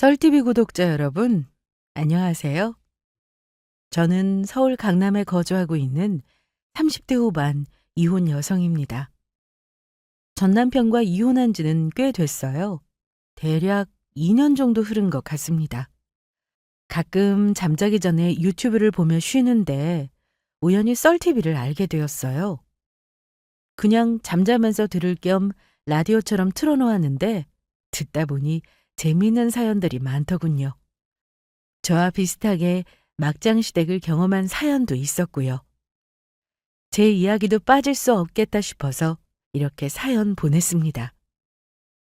썰TV 구독자 여러분, 안녕하세요. 저는 서울 강남에 거주하고 있는 30대 후반 이혼 여성입니다. 전 남편과 이혼한 지는 꽤 됐어요. 대략 2년 정도 흐른 것 같습니다. 가끔 잠자기 전에 유튜브를 보며 쉬는데 우연히 썰TV를 알게 되었어요. 그냥 잠자면서 들을 겸 라디오처럼 틀어놓았는데 듣다 보니 재미있는 사연들이 많더군요. 저와 비슷하게 막장 시댁을 경험한 사연도 있었고요. 제 이야기도 빠질 수 없겠다 싶어서 이렇게 사연 보냈습니다.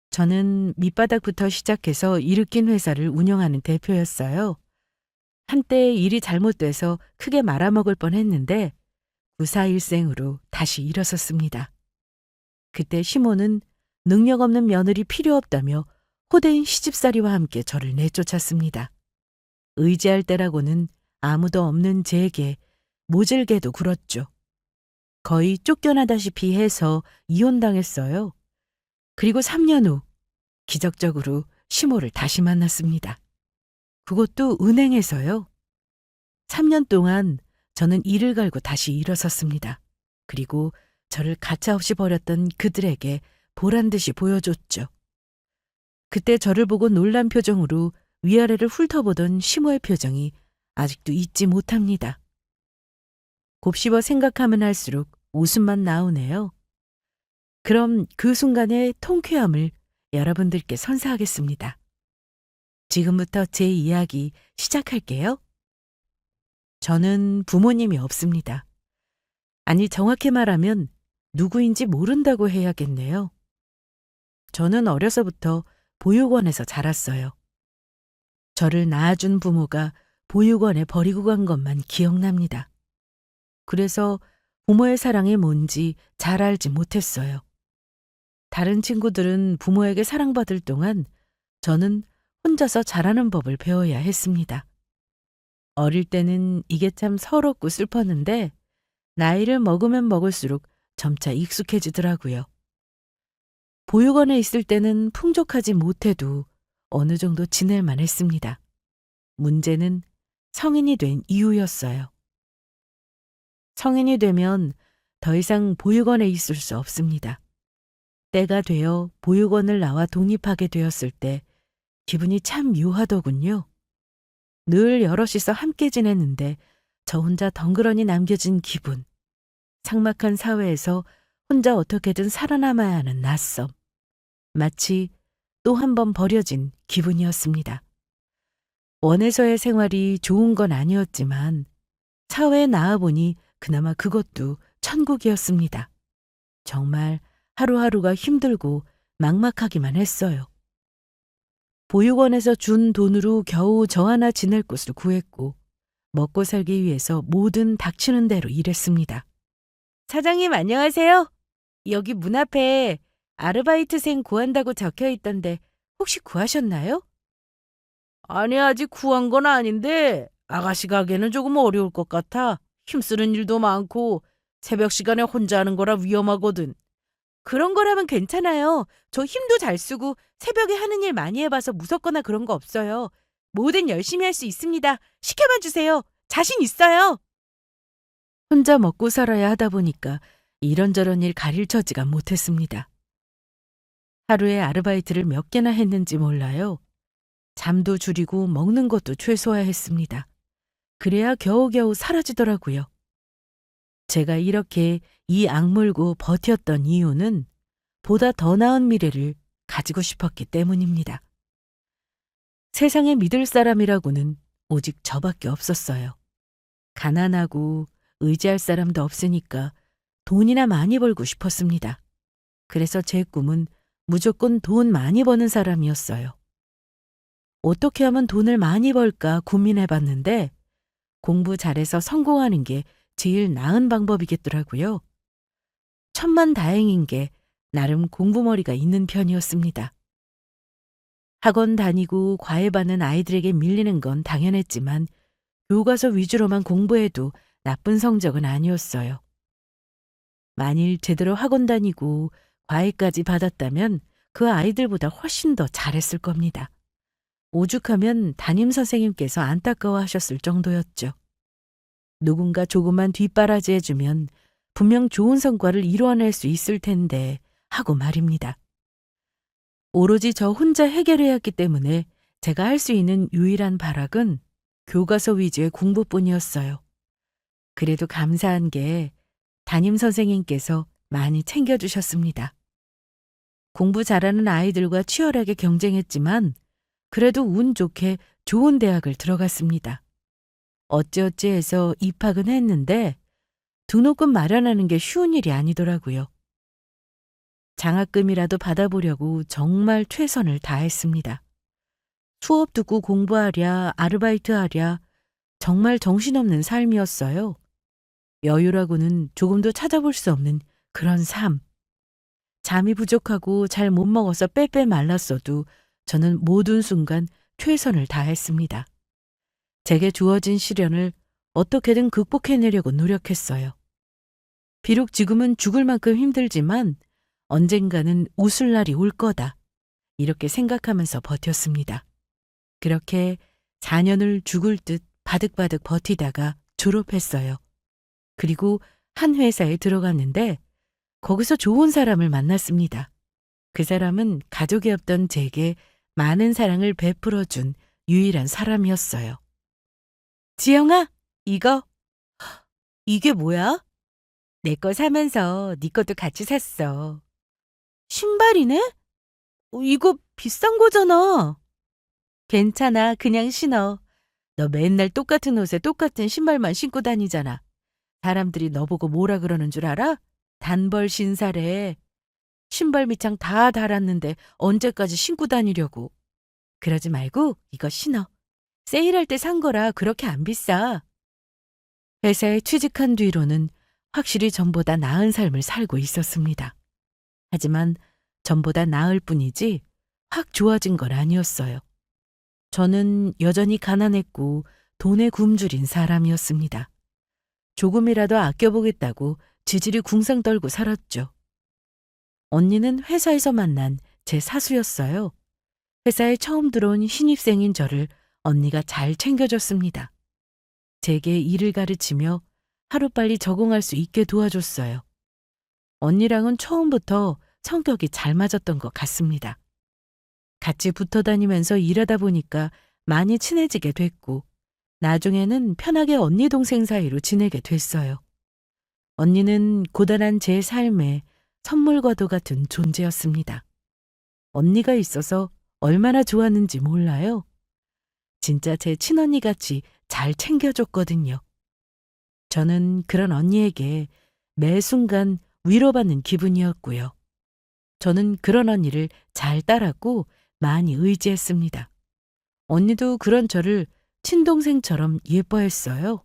저는 밑바닥부터 시작해서 일으킨 회사를 운영하는 대표였어요. 한때 일이 잘못돼서 크게 말아먹을 뻔했는데 구사일생으로 다시 일어섰습니다. 그때 시모는 능력 없는 며느리 필요 없다며 호되인 시집살이와 함께 저를 내쫓았습니다. 의지할 때라고는 아무도 없는 제게 모질게도 굴었죠. 거의 쫓겨나다시피 해서 이혼당했어요. 그리고 3년 후 기적적으로 시모를 다시 만났습니다. 그것도 은행에서요. 3년 동안 저는 이를 갈고 다시 일어섰습니다. 그리고 저를 가차없이 버렸던 그들에게 보란듯이 보여줬죠. 그때 저를 보고 놀란 표정으로 위아래를 훑어보던 시모의 표정이 아직도 잊지 못합니다. 곱씹어 생각하면 할수록 웃음만 나오네요. 그럼 그 순간의 통쾌함을 여러분들께 선사하겠습니다. 지금부터 제 이야기 시작할게요. 저는 부모님이 없습니다. 아니, 정확히 말하면 누구인지 모른다고 해야겠네요. 저는 어려서부터 보육원에서 자랐어요. 저를 낳아준 부모가 보육원에 버리고 간 것만 기억납니다. 그래서 부모의 사랑이 뭔지 잘 알지 못했어요. 다른 친구들은 부모에게 사랑받을 동안 저는 혼자서 자라는 법을 배워야 했습니다. 어릴 때는 이게 참 서럽고 슬펐는데 나이를 먹으면 먹을수록 점차 익숙해지더라고요. 보육원에 있을 때는 풍족하지 못해도 어느 정도 지낼만 했습니다. 문제는 성인이 된 이후였어요. 성인이 되면 더 이상 보육원에 있을 수 없습니다. 때가 되어 보육원을 나와 독립하게 되었을 때 기분이 참 묘하더군요. 늘 여럿이서 함께 지냈는데 저 혼자 덩그러니 남겨진 기분. 삭막한 사회에서 혼자 어떻게든 살아남아야 하는 낯섦. 마치 또 한 번 버려진 기분이었습니다. 원에서의 생활이 좋은 건 아니었지만 사회에 나와보니 그나마 그것도 천국이었습니다. 정말 하루하루가 힘들고 막막하기만 했어요. 보육원에서 준 돈으로 겨우 저 하나 지낼 곳을 구했고 먹고 살기 위해서 뭐든 닥치는 대로 일했습니다. 사장님 안녕하세요. 여기 문 앞에 아르바이트생 구한다고 적혀 있던데 혹시 구하셨나요? 아니, 아직 구한 건 아닌데 아가씨 가게는 조금 어려울 것 같아. 힘쓰는 일도 많고 새벽 시간에 혼자 하는 거라 위험하거든. 그런 거라면 괜찮아요. 저 힘도 잘 쓰고 새벽에 하는 일 많이 해봐서 무섭거나 그런 거 없어요. 뭐든 열심히 할 수 있습니다. 시켜만 주세요. 자신 있어요. 혼자 먹고 살아야 하다 보니까 이런저런 일 가릴 처지가 못했습니다. 하루에 아르바이트를 몇 개나 했는지 몰라요. 잠도 줄이고 먹는 것도 최소화했습니다. 그래야 겨우겨우 사라지더라고요. 제가 이렇게 이 악물고 버텼던 이유는 보다 더 나은 미래를 가지고 싶었기 때문입니다. 세상에 믿을 사람이라고는 오직 저밖에 없었어요. 가난하고 의지할 사람도 없으니까 돈이나 많이 벌고 싶었습니다. 그래서 제 꿈은 무조건 돈 많이 버는 사람이었어요. 어떻게 하면 돈을 많이 벌까 고민해봤는데 공부 잘해서 성공하는 게 제일 나은 방법이겠더라고요. 천만다행인 게 나름 공부머리가 있는 편이었습니다. 학원 다니고 과외받는 아이들에게 밀리는 건 당연했지만 교과서 위주로만 공부해도 나쁜 성적은 아니었어요. 만일 제대로 학원 다니고 과외까지 받았다면 그 아이들보다 훨씬 더 잘했을 겁니다. 오죽하면 담임 선생님께서 안타까워하셨을 정도였죠. 누군가 조금만 뒷바라지 해주면 분명 좋은 성과를 이루어낼 수 있을 텐데 하고 말입니다. 오로지 저 혼자 해결해야 했기 때문에 제가 할 수 있는 유일한 발악은 교과서 위주의 공부뿐이었어요. 그래도 감사한 게 담임 선생님께서 많이 챙겨주셨습니다. 공부 잘하는 아이들과 치열하게 경쟁했지만 그래도 운 좋게 좋은 대학을 들어갔습니다. 어찌어찌 해서 입학은 했는데 등록금 마련하는 게 쉬운 일이 아니더라고요. 장학금이라도 받아보려고 정말 최선을 다했습니다. 수업 듣고 공부하랴, 아르바이트 하랴, 정말 정신없는 삶이었어요. 여유라고는 조금도 찾아볼 수 없는 그런 삶. 잠이 부족하고 잘 못 먹어서 빼빼 말랐어도 저는 모든 순간 최선을 다했습니다. 제게 주어진 시련을 어떻게든 극복해내려고 노력했어요. 비록 지금은 죽을 만큼 힘들지만 언젠가는 웃을 날이 올 거다. 이렇게 생각하면서 버텼습니다. 그렇게 4년을 죽을 듯 바득바득 버티다가 졸업했어요. 그리고 한 회사에 들어갔는데 거기서 좋은 사람을 만났습니다. 그 사람은 가족이 없던 제게 많은 사랑을 베풀어준 유일한 사람이었어요. 지영아, 이게 뭐야? 내 거 사면서 네 것도 같이 샀어. 신발이네? 이거 비싼 거잖아. 괜찮아, 그냥 신어. 너 맨날 똑같은 옷에 똑같은 신발만 신고 다니잖아. 사람들이 너보고 뭐라 그러는 줄 알아? 단벌 신사래. 신발 밑창 다 달았는데 언제까지 신고 다니려고. 그러지 말고 이거 신어. 세일할 때 산 거라 그렇게 안 비싸. 회사에 취직한 뒤로는 확실히 전보다 나은 삶을 살고 있었습니다. 하지만 전보다 나을 뿐이지 확 좋아진 건 아니었어요. 저는 여전히 가난했고 돈에 굶주린 사람이었습니다. 조금이라도 아껴보겠다고 지질이 궁상 떨고 살았죠. 언니는 회사에서 만난 제 사수였어요. 회사에 처음 들어온 신입생인 저를 언니가 잘 챙겨줬습니다. 제게 일을 가르치며 하루빨리 적응할 수 있게 도와줬어요. 언니랑은 처음부터 성격이 잘 맞았던 것 같습니다. 같이 붙어 다니면서 일하다 보니까 많이 친해지게 됐고 나중에는 편하게 언니 동생 사이로 지내게 됐어요. 언니는 고단한 제 삶에 선물과도 같은 존재였습니다. 언니가 있어서 얼마나 좋았는지 몰라요. 진짜 제 친언니같이 잘 챙겨줬거든요. 저는 그런 언니에게 매 순간 위로받는 기분이었고요. 저는 그런 언니를 잘 따랐고 많이 의지했습니다. 언니도 그런 저를 친동생처럼 예뻐했어요.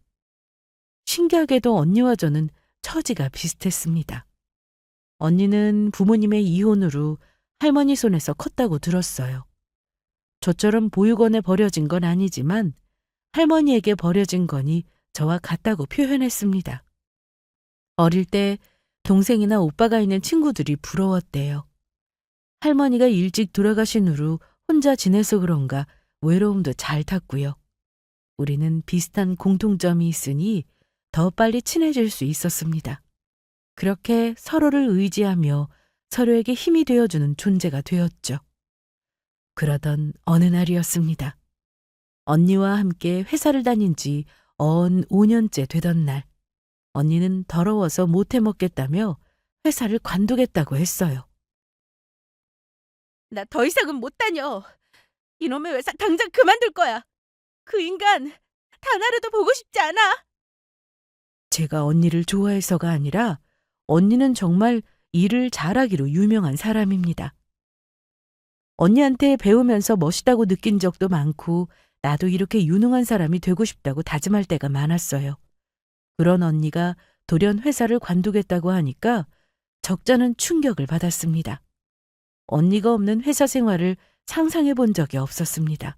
신기하게도 언니와 저는 처지가 비슷했습니다. 언니는 부모님의 이혼으로 할머니 손에서 컸다고 들었어요. 저처럼 보육원에 버려진 건 아니지만 할머니에게 버려진 거니 저와 같다고 표현했습니다. 어릴 때 동생이나 오빠가 있는 친구들이 부러웠대요. 할머니가 일찍 돌아가신 후로 혼자 지내서 그런가 외로움도 잘 탔고요. 우리는 비슷한 공통점이 있으니 더 빨리 친해질 수 있었습니다. 그렇게 서로를 의지하며 서로에게 힘이 되어주는 존재가 되었죠. 그러던 어느 날이었습니다. 언니와 함께 회사를 다닌 지 언 5년째 되던 날, 언니는 더러워서 못해 먹겠다며 회사를 관두겠다고 했어요. 나 더 이상은 못 다녀. 이놈의 회사 당장 그만둘 거야. 그 인간 단 하루도 보고 싶지 않아. 제가 언니를 좋아해서가 아니라 언니는 정말 일을 잘하기로 유명한 사람입니다. 언니한테 배우면서 멋있다고 느낀 적도 많고 나도 이렇게 유능한 사람이 되고 싶다고 다짐할 때가 많았어요. 그런 언니가 돌연 회사를 관두겠다고 하니까 적잖은 충격을 받았습니다. 언니가 없는 회사 생활을 상상해 본 적이 없었습니다.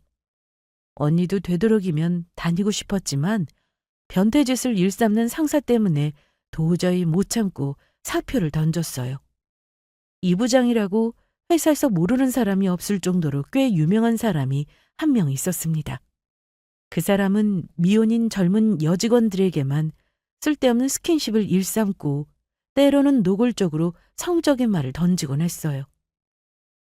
언니도 되도록이면 다니고 싶었지만 변태짓을 일삼는 상사 때문에 도저히 못 참고 사표를 던졌어요. 이 부장이라고 회사에서 모르는 사람이 없을 정도로 꽤 유명한 사람이 한 명 있었습니다. 그 사람은 미혼인 젊은 여직원들에게만 쓸데없는 스킨십을 일삼고 때로는 노골적으로 성적인 말을 던지곤 했어요.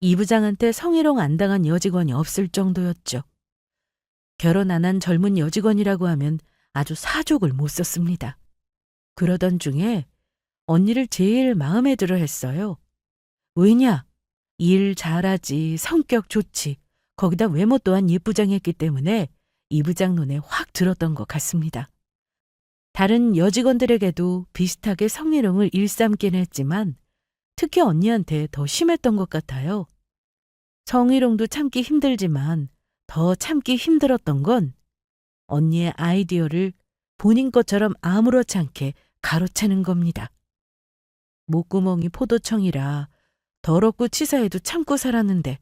이 부장한테 성희롱 안 당한 여직원이 없을 정도였죠. 결혼 안 한 젊은 여직원이라고 하면 아주 사족을 못 썼습니다. 그러던 중에 언니를 제일 마음에 들어 했어요. 왜냐? 일 잘하지, 성격 좋지, 거기다 외모 또한 예쁘장했기 때문에 이 부장 눈에 확 들었던 것 같습니다. 다른 여직원들에게도 비슷하게 성희롱을 일삼긴 했지만 특히 언니한테 더 심했던 것 같아요. 성희롱도 참기 힘들지만 더 참기 힘들었던 건 언니의 아이디어를 본인 것처럼 아무렇지 않게 가로채는 겁니다. 목구멍이 포도청이라 더럽고 치사해도 참고 살았는데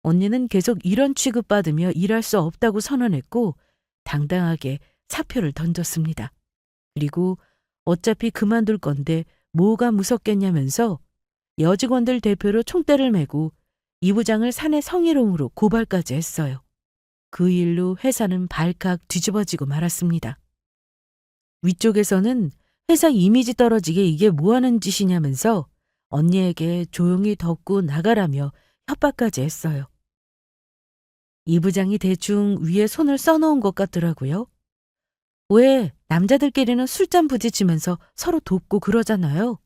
언니는 계속 이런 취급받으며 일할 수 없다고 선언했고 당당하게 사표를 던졌습니다. 그리고 어차피 그만둘 건데 뭐가 무섭겠냐면서 여직원들 대표로 총대를 메고 이 부장을 사내 성희롱으로 고발까지 했어요. 그 일로 회사는 발칵 뒤집어지고 말았습니다. 위쪽에서는 회사 이미지 떨어지게 이게 뭐하는 짓이냐면서 언니에게 조용히 덮고 나가라며 협박까지 했어요. 이 부장이 대충 위에 손을 써놓은 것 같더라고요. 왜 남자들끼리는 술잔 부딪히면서 서로 돕고 그러잖아요.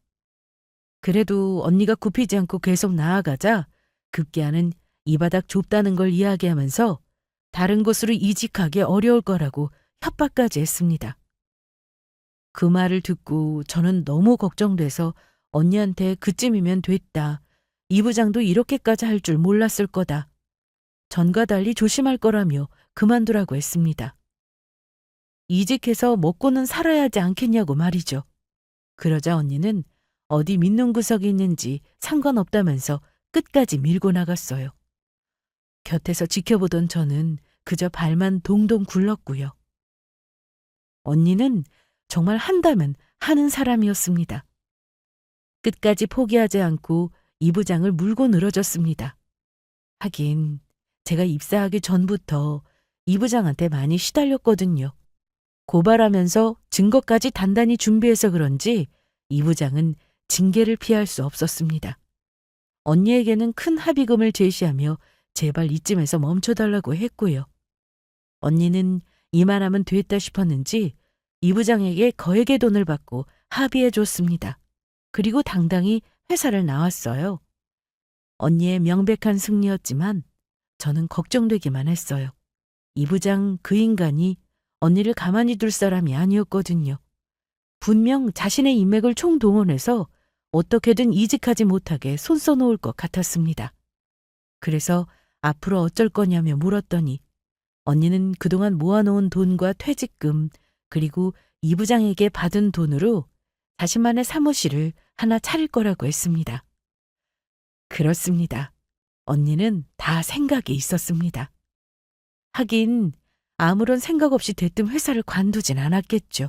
그래도 언니가 굽히지 않고 계속 나아가자 급기야는 이 바닥 좁다는 걸 이야기하면서 다른 곳으로 이직하기 어려울 거라고 협박까지 했습니다. 그 말을 듣고 저는 너무 걱정돼서 언니한테 그쯤이면 됐다. 이 부장도 이렇게까지 할 줄 몰랐을 거다. 전과 달리 조심할 거라며 그만두라고 했습니다. 이직해서 먹고는 살아야 하지 않겠냐고 말이죠. 그러자 언니는 어디 믿는 구석이 있는지 상관없다면서 끝까지 밀고 나갔어요. 곁에서 지켜보던 저는 그저 발만 동동 굴렀고요. 언니는 정말 한다면 하는 사람이었습니다. 끝까지 포기하지 않고 이 부장을 물고 늘어졌습니다. 하긴 제가 입사하기 전부터 이 부장한테 많이 시달렸거든요. 고발하면서 증거까지 단단히 준비해서 그런지 이 부장은 징계를 피할 수 없었습니다. 언니에게는 큰 합의금을 제시하며 제발 이쯤에서 멈춰달라고 했고요. 언니는 이만하면 됐다 싶었는지 이 부장에게 거액의 돈을 받고 합의해 줬습니다. 그리고 당당히 회사를 나왔어요. 언니의 명백한 승리였지만 저는 걱정되기만 했어요. 이 부장 그 인간이 언니를 가만히 둘 사람이 아니었거든요. 분명 자신의 인맥을 총동원해서 어떻게든 이직하지 못하게 손 써놓을 것 같았습니다. 그래서 앞으로 어쩔 거냐며 물었더니 언니는 그동안 모아놓은 돈과 퇴직금 그리고 이 부장에게 받은 돈으로 자신만의 사무실을 하나 차릴 거라고 했습니다. 그렇습니다. 언니는 다 생각이 있었습니다. 하긴 아무런 생각 없이 대뜸 회사를 관두진 않았겠죠.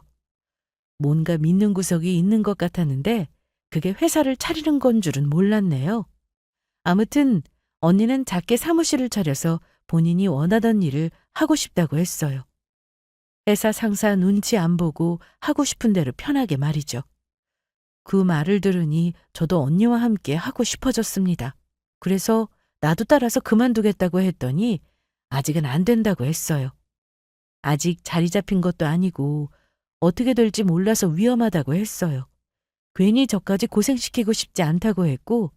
뭔가 믿는 구석이 있는 것 같았는데 그게 회사를 차리는 건 줄은 몰랐네요. 아무튼 언니는 작게 사무실을 차려서 본인이 원하던 일을 하고 싶다고 했어요. 회사 상사 눈치 안 보고 하고 싶은 대로 편하게 말이죠. 그 말을 들으니 저도 언니와 함께 하고 싶어졌습니다. 그래서 나도 따라서 그만두겠다고 했더니 아직은 안 된다고 했어요. 아직 자리 잡힌 것도 아니고 어떻게 될지 몰라서 위험하다고 했어요. 괜히 저까지 고생시키고 싶지 않다고 했고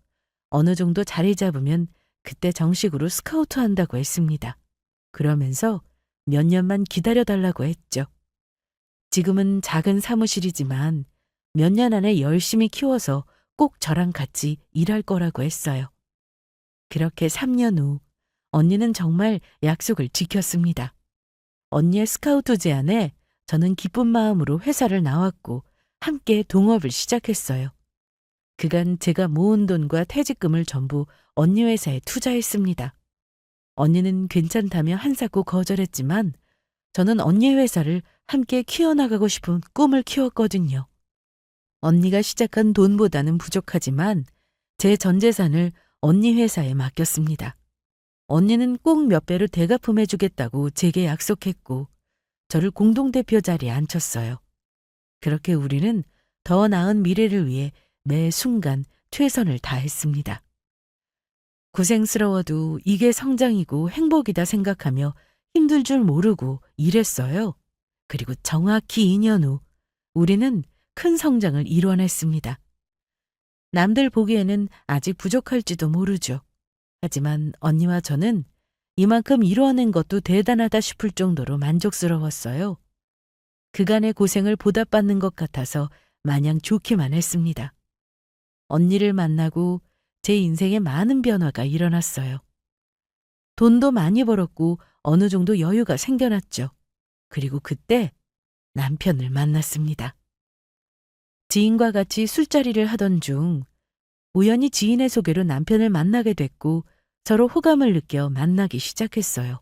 어느 정도 자리 잡으면 그때 정식으로 스카우트 한다고 했습니다. 그러면서 몇 년만 기다려달라고 했죠. 지금은 작은 사무실이지만 몇 년 안에 열심히 키워서 꼭 저랑 같이 일할 거라고 했어요. 그렇게 3년 후 언니는 정말 약속을 지켰습니다. 언니의 스카우트 제안에 저는 기쁜 마음으로 회사를 나왔고 함께 동업을 시작했어요. 그간 제가 모은 돈과 퇴직금을 전부 언니 회사에 투자했습니다. 언니는 괜찮다며 한사코 거절했지만 저는 언니 회사를 함께 키워나가고 싶은 꿈을 키웠거든요. 언니가 시작한 돈보다는 부족하지만 제 전 재산을 언니 회사에 맡겼습니다. 언니는 꼭 몇 배로 대가품해주겠다고 제게 약속했고 저를 공동대표 자리에 앉혔어요. 그렇게 우리는 더 나은 미래를 위해 매 순간 최선을 다했습니다. 고생스러워도 이게 성장이고 행복이다 생각하며 힘들 줄 모르고 일했어요. 그리고 정확히 2년 후 우리는 큰 성장을 이뤄냈습니다. 남들 보기에는 아직 부족할지도 모르죠. 하지만 언니와 저는 이만큼 이루어낸 것도 대단하다 싶을 정도로 만족스러웠어요. 그간의 고생을 보답받는 것 같아서 마냥 좋기만 했습니다. 언니를 만나고 제 인생에 많은 변화가 일어났어요. 돈도 많이 벌었고 어느 정도 여유가 생겨났죠. 그리고 그때 남편을 만났습니다. 지인과 같이 술자리를 하던 중 우연히 지인의 소개로 남편을 만나게 됐고 서로 호감을 느껴 만나기 시작했어요.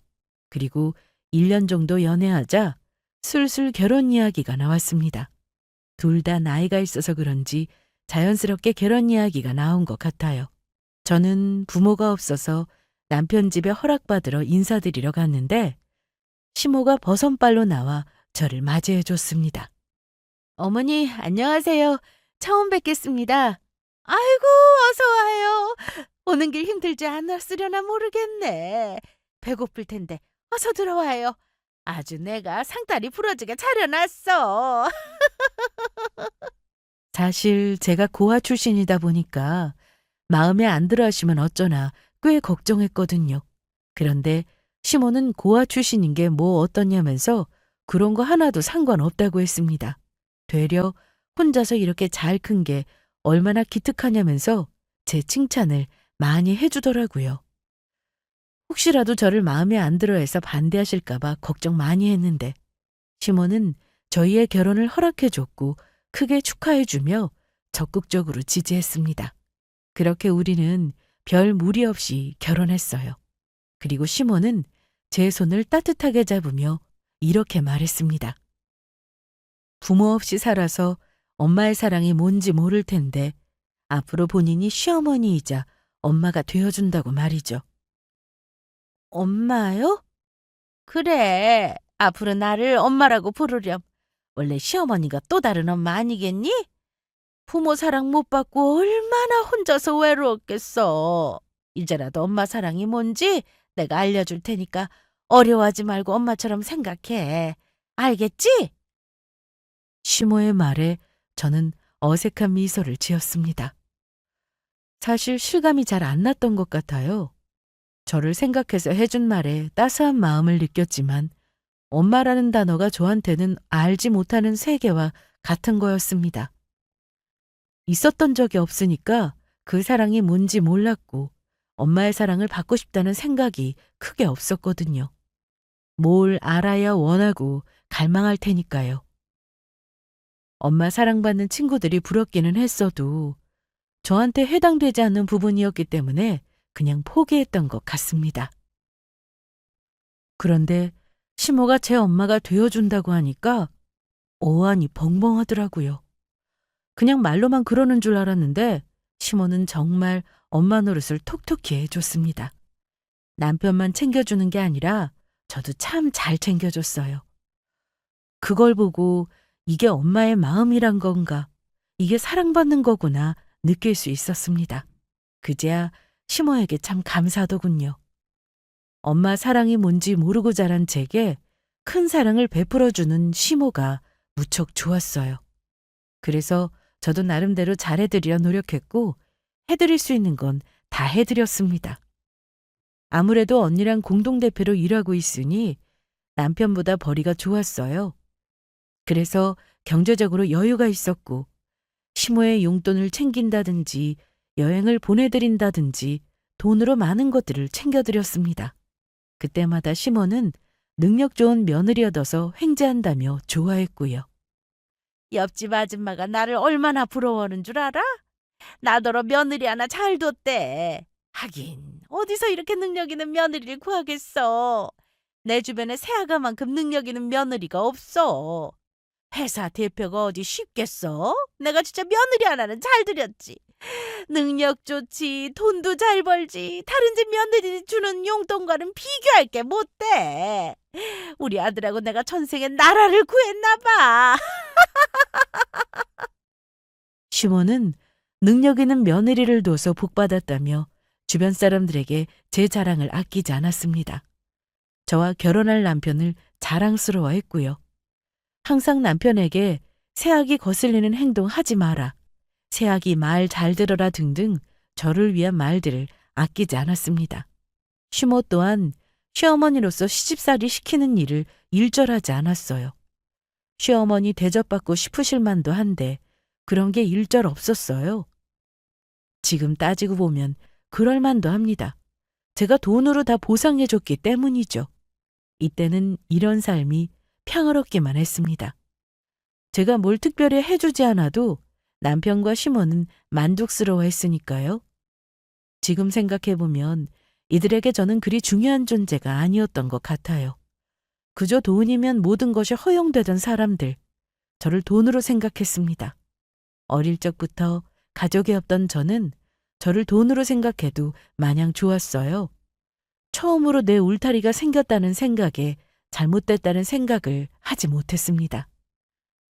그리고 1년 정도 연애하자 슬슬 결혼 이야기가 나왔습니다. 둘 다 나이가 있어서 그런지 자연스럽게 결혼 이야기가 나온 것 같아요. 저는 부모가 없어서 남편 집에 허락받으러 인사드리러 갔는데 시모가 버선발로 나와 저를 맞이해 줬습니다. 어머니, 안녕하세요. 처음 뵙겠습니다. 아이고, 어서 와요. 오는 길 힘들지 않았으려나 모르겠네. 배고플 텐데 어서 들어와요. 아주 내가 상다리 부러지게 차려놨어. 사실 제가 고아 출신이다 보니까 마음에 안 들어 하시면 어쩌나 꽤 걱정했거든요. 그런데 시모는 고아 출신인 게 뭐 어떠냐면서 그런 거 하나도 상관없다고 했습니다. 되려 혼자서 이렇게 잘 큰 게 얼마나 기특하냐면서 제 칭찬을 많이 해주더라고요. 혹시라도 저를 마음에 안 들어 해서 반대하실까봐 걱정 많이 했는데 시모는 저희의 결혼을 허락해줬고 크게 축하해주며 적극적으로 지지했습니다. 그렇게 우리는 별 무리 없이 결혼했어요. 그리고 시모는 제 손을 따뜻하게 잡으며 이렇게 말했습니다. 부모 없이 살아서 엄마의 사랑이 뭔지 모를 텐데 앞으로 본인이 시어머니이자 엄마가 되어준다고 말이죠. 엄마요? 그래, 앞으로 나를 엄마라고 부르렴. 원래 시어머니가 또 다른 엄마 아니겠니? 부모 사랑 못 받고 얼마나 혼자서 외로웠겠어. 이제라도 엄마 사랑이 뭔지 내가 알려줄 테니까 어려워하지 말고 엄마처럼 생각해. 알겠지? 시모의 말에 저는 어색한 미소를 지었습니다. 사실 실감이 잘 안 났던 것 같아요. 저를 생각해서 해준 말에 따스한 마음을 느꼈지만 엄마라는 단어가 저한테는 알지 못하는 세계와 같은 거였습니다. 있었던 적이 없으니까 그 사랑이 뭔지 몰랐고 엄마의 사랑을 받고 싶다는 생각이 크게 없었거든요. 뭘 알아야 원하고 갈망할 테니까요. 엄마 사랑받는 친구들이 부럽기는 했어도 저한테 해당되지 않는 부분이었기 때문에 그냥 포기했던 것 같습니다. 그런데 시모가 제 엄마가 되어준다고 하니까 어안이 벙벙하더라고요. 그냥 말로만 그러는 줄 알았는데 시모는 정말 엄마 노릇을 톡톡히 해줬습니다. 남편만 챙겨주는 게 아니라 저도 참 잘 챙겨줬어요. 그걸 보고 이게 엄마의 마음이란 건가, 이게 사랑받는 거구나 느낄 수 있었습니다. 그제야 시모에게 참 감사하더군요. 엄마 사랑이 뭔지 모르고 자란 제게 큰 사랑을 베풀어주는 시모가 무척 좋았어요. 그래서 저도 나름대로 잘해드리려 노력했고 해드릴 수 있는 건 다 해드렸습니다. 아무래도 언니랑 공동대표로 일하고 있으니 남편보다 벌이가 좋았어요. 그래서 경제적으로 여유가 있었고 시모의 용돈을 챙긴다든지 여행을 보내드린다든지 돈으로 많은 것들을 챙겨드렸습니다. 그때마다 시모는 능력 좋은 며느리 얻어서 횡재한다며 좋아했고요. 옆집 아줌마가 나를 얼마나 부러워하는 줄 알아? 나더러 며느리 하나 잘 뒀대. 하긴 어디서 이렇게 능력 있는 며느리를 구하겠어. 내 주변에 새아가만큼 능력 있는 며느리가 없어. 회사 대표가 어디 쉽겠어? 내가 진짜 며느리 하나는 잘 들였지. 능력 좋지, 돈도 잘 벌지, 다른 집 며느리 주는 용돈과는 비교할 게 못돼. 우리 아들하고 내가 전생에 나라를 구했나 봐. 시몬은 능력 있는 며느리를 둬서 복받았다며 주변 사람들에게 제 자랑을 아끼지 않았습니다. 저와 결혼할 남편을 자랑스러워했고요. 항상 남편에게 새아기 거슬리는 행동 하지 마라, 새아기 말 잘 들어라 등등 저를 위한 말들을 아끼지 않았습니다. 시모 또한 시어머니로서 시집살이 시키는 일을 일절하지 않았어요. 시어머니 대접받고 싶으실 만도 한데 그런 게 일절 없었어요. 지금 따지고 보면 그럴 만도 합니다. 제가 돈으로 다 보상해줬기 때문이죠. 이때는 이런 삶이 평화롭기만 했습니다. 제가 뭘 특별히 해주지 않아도 남편과 시몬은 만족스러워했으니까요. 지금 생각해보면 이들에게 저는 그리 중요한 존재가 아니었던 것 같아요. 그저 돈이면 모든 것이 허용되던 사람들, 저를 돈으로 생각했습니다. 어릴 적부터 가족이 없던 저는 저를 돈으로 생각해도 마냥 좋았어요. 처음으로 내 울타리가 생겼다는 생각에 잘못됐다는 생각을 하지 못했습니다.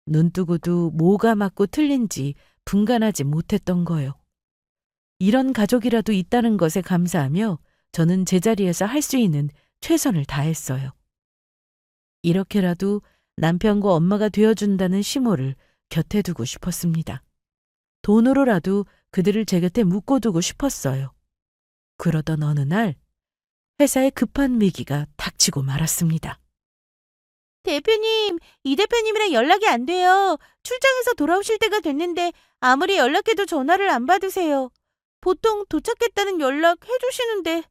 눈뜨고도 뭐가 맞고 틀린지 분간하지 못했던 거요. 이런 가족이라도 있다는 것에 감사하며 저는 제자리에서 할 수 있는 최선을 다했어요. 이렇게라도 남편과 엄마가 되어준다는 시모를 곁에 두고 싶었습니다. 돈으로라도 그들을 제 곁에 묶어두고 싶었어요. 그러던 어느 날 회사에 급한 위기가 닥치고 말았습니다. 대표님, 이 대표님이랑 연락이 안 돼요. 출장에서 돌아오실 때가 됐는데 아무리 연락해도 전화를 안 받으세요. 보통 도착했다는 연락 해주시는데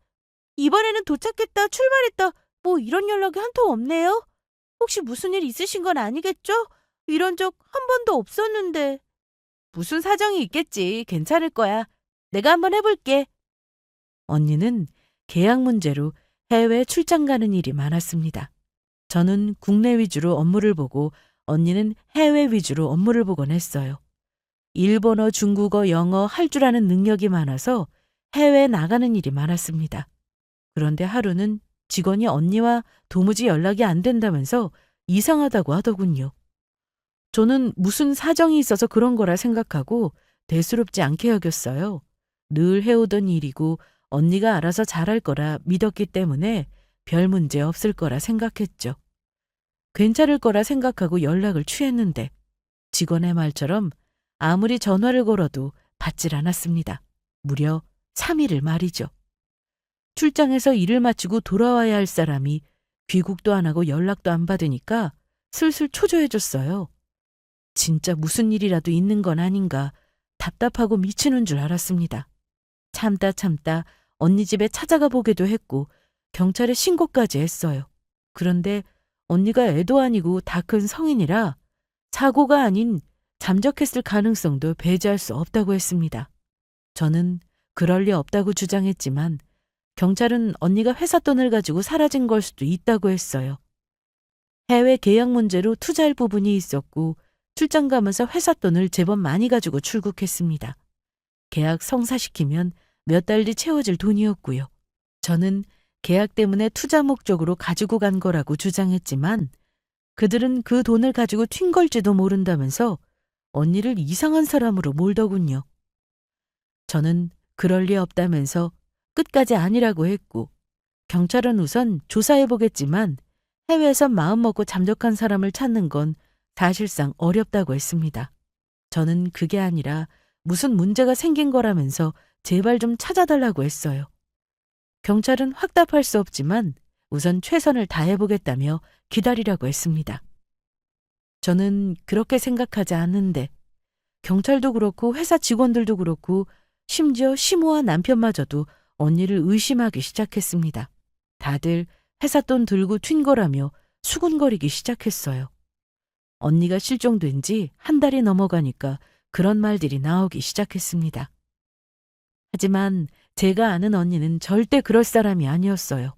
이번에는 도착했다, 출발했다, 뭐 이런 연락이 한 통 없네요. 혹시 무슨 일 있으신 건 아니겠죠? 이런 적 한 번도 없었는데. 무슨 사정이 있겠지. 괜찮을 거야. 내가 한번 해볼게. 언니는 계약 문제로 해외 출장 가는 일이 많았습니다. 저는 국내 위주로 업무를 보고 언니는 해외 위주로 업무를 보곤 했어요. 일본어, 중국어, 영어 할 줄 아는 능력이 많아서 해외에 나가는 일이 많았습니다. 그런데 하루는 직원이 언니와 도무지 연락이 안 된다면서 이상하다고 하더군요. 저는 무슨 사정이 있어서 그런 거라 생각하고 대수롭지 않게 여겼어요. 늘 해오던 일이고 언니가 알아서 잘할 거라 믿었기 때문에 별 문제 없을 거라 생각했죠. 괜찮을 거라 생각하고 연락을 취했는데 직원의 말처럼 아무리 전화를 걸어도 받질 않았습니다. 무려 3일을 말이죠. 출장에서 일을 마치고 돌아와야 할 사람이 귀국도 안 하고 연락도 안 받으니까 슬슬 초조해졌어요. 진짜 무슨 일이라도 있는 건 아닌가 답답하고 미치는 줄 알았습니다. 참다 언니 집에 찾아가 보기도 했고 경찰에 신고까지 했어요. 그런데 언니가 애도 아니고 다 큰 성인이라 사고가 아닌 잠적했을 가능성도 배제할 수 없다고 했습니다. 저는 그럴 리 없다고 주장했지만 경찰은 언니가 회사 돈을 가지고 사라진 걸 수도 있다고 했어요. 해외 계약 문제로 투자할 부분이 있었고 출장 가면서 회사 돈을 제법 많이 가지고 출국했습니다. 계약 성사시키면 몇 달 뒤 채워질 돈이었고요. 저는 계약 때문에 투자 목적으로 가지고 간 거라고 주장했지만 그들은 그 돈을 가지고 튄 걸지도 모른다면서 언니를 이상한 사람으로 몰더군요. 저는 그럴 리 없다면서 끝까지 아니라고 했고 경찰은 우선 조사해보겠지만 해외에서 마음먹고 잠적한 사람을 찾는 건 사실상 어렵다고 했습니다. 저는 그게 아니라 무슨 문제가 생긴 거라면서 제발 좀 찾아달라고 했어요. 경찰은 확답할 수 없지만 우선 최선을 다해보겠다며 기다리라고 했습니다. 저는 그렇게 생각하지 않는데 경찰도 그렇고 회사 직원들도 그렇고 심지어 시모와 남편마저도 언니를 의심하기 시작했습니다. 다들 회사 돈 들고 튄 거라며 수군거리기 시작했어요. 언니가 실종된 지 한 달이 넘어가니까 그런 말들이 나오기 시작했습니다. 하지만 제가 아는 언니는 절대 그럴 사람이 아니었어요.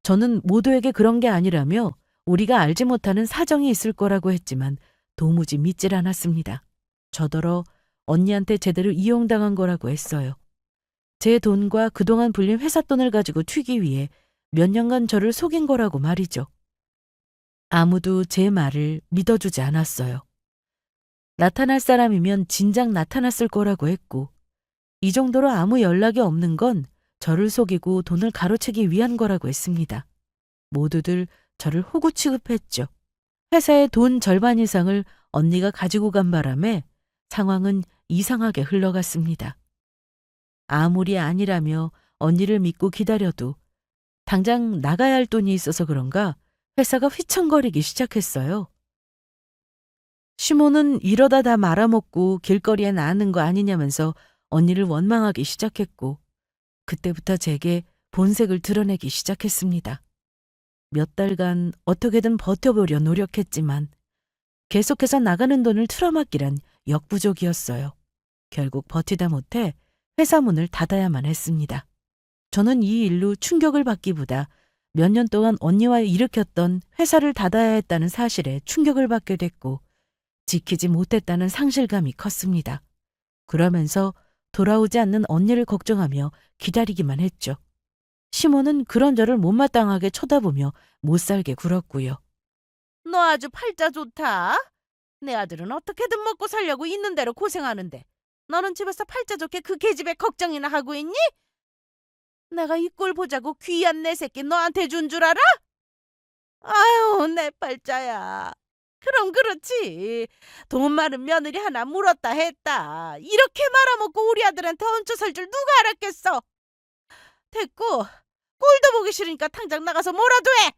저는 모두에게 그런 게 아니라며 우리가 알지 못하는 사정이 있을 거라고 했지만 도무지 믿질 않았습니다. 저더러 언니한테 제대로 이용당한 거라고 했어요. 제 돈과 그동안 불린 회사 돈을 가지고 튀기 위해 몇 년간 저를 속인 거라고 말이죠. 아무도 제 말을 믿어주지 않았어요. 나타날 사람이면 진작 나타났을 거라고 했고, 이 정도로 아무 연락이 없는 건 저를 속이고 돈을 가로채기 위한 거라고 했습니다. 모두들 저를 호구 취급했죠. 회사의 돈 절반 이상을 언니가 가지고 간 바람에 상황은 이상하게 흘러갔습니다. 아무리 아니라며 언니를 믿고 기다려도 당장 나가야 할 돈이 있어서 그런가 회사가 휘청거리기 시작했어요. 시모는 이러다 다 말아먹고 길거리에 나는 거 아니냐면서 언니를 원망하기 시작했고, 그때부터 제게 본색을 드러내기 시작했습니다. 몇 달간 어떻게든 버텨보려 노력했지만 계속해서 나가는 돈을 틀어막기란 역부족이었어요. 결국 버티다 못해 회사 문을 닫아야만 했습니다. 저는 이 일로 충격을 받기보다 몇 년 동안 언니와 일으켰던 회사를 닫아야 했다는 사실에 충격을 받게 됐고, 지키지 못했다는 상실감이 컸습니다. 그러면서 돌아오지 않는 언니를 걱정하며 기다리기만 했죠. 시모는 그런 저를 못마땅하게 쳐다보며 못살게 굴었고요. 너 아주 팔자 좋다. 내 아들은 어떻게든 먹고 살려고 있는 대로 고생하는데 너는 집에서 팔자 좋게 그 계집애 걱정이나 하고 있니? 내가 이 꼴 보자고 귀한 내 새끼 너한테 준 줄 알아? 아유, 내 팔자야. 그럼 그렇지. 돈 많은 며느리 하나 물었다 했다. 이렇게 말아먹고 우리 아들한테 얹혀 살 줄 누가 알았겠어. 됐고, 꼴도 보기 싫으니까 당장 나가서 뭐라도 해.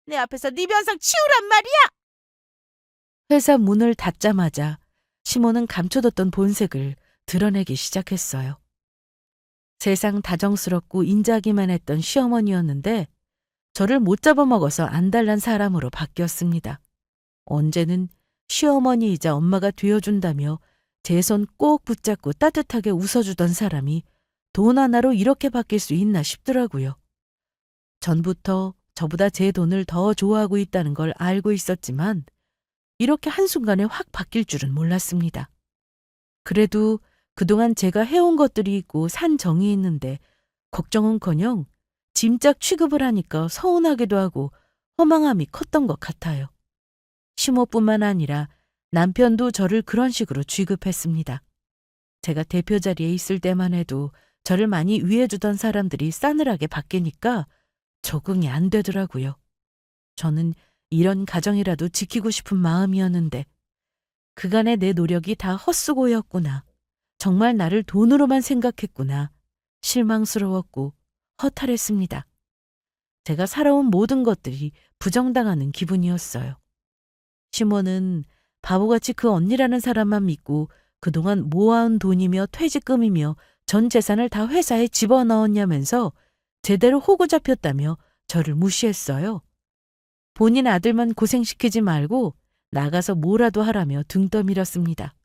내 앞에서 네 변상 치우란 말이야. 회사 문을 닫자마자 시모는 감춰뒀던 본색을 드러내기 시작했어요. 세상 다정스럽고 인자하기만 했던 시어머니였는데 저를 못 잡아먹어서 안달난 사람으로 바뀌었습니다. 언제는 시어머니이자 엄마가 되어준다며 제 손 꼭 붙잡고 따뜻하게 웃어주던 사람이 돈 하나로 이렇게 바뀔 수 있나 싶더라고요. 전부터 저보다 제 돈을 더 좋아하고 있다는 걸 알고 있었지만 이렇게 한순간에 확 바뀔 줄은 몰랐습니다. 그래도 그동안 제가 해온 것들이 있고 산 정이 있는데 걱정은커녕 짐짝 취급을 하니까 서운하기도 하고 허망함이 컸던 것 같아요. 시모뿐만 아니라 남편도 저를 그런 식으로 취급했습니다. 제가 대표 자리에 있을 때만 해도 저를 많이 위해주던 사람들이 싸늘하게 바뀌니까 적응이 안 되더라고요. 저는 이런 가정이라도 지키고 싶은 마음이었는데 그간의 내 노력이 다 헛수고였구나. 정말 나를 돈으로만 생각했구나. 실망스러웠고 허탈했습니다. 제가 살아온 모든 것들이 부정당하는 기분이었어요. 시모는 바보같이 그 언니라는 사람만 믿고 그동안 모아온 돈이며 퇴직금이며 전 재산을 다 회사에 집어넣었냐면서 제대로 호구 잡혔다며 저를 무시했어요. 본인 아들만 고생시키지 말고 나가서 뭐라도 하라며 등 떠밀었습니다.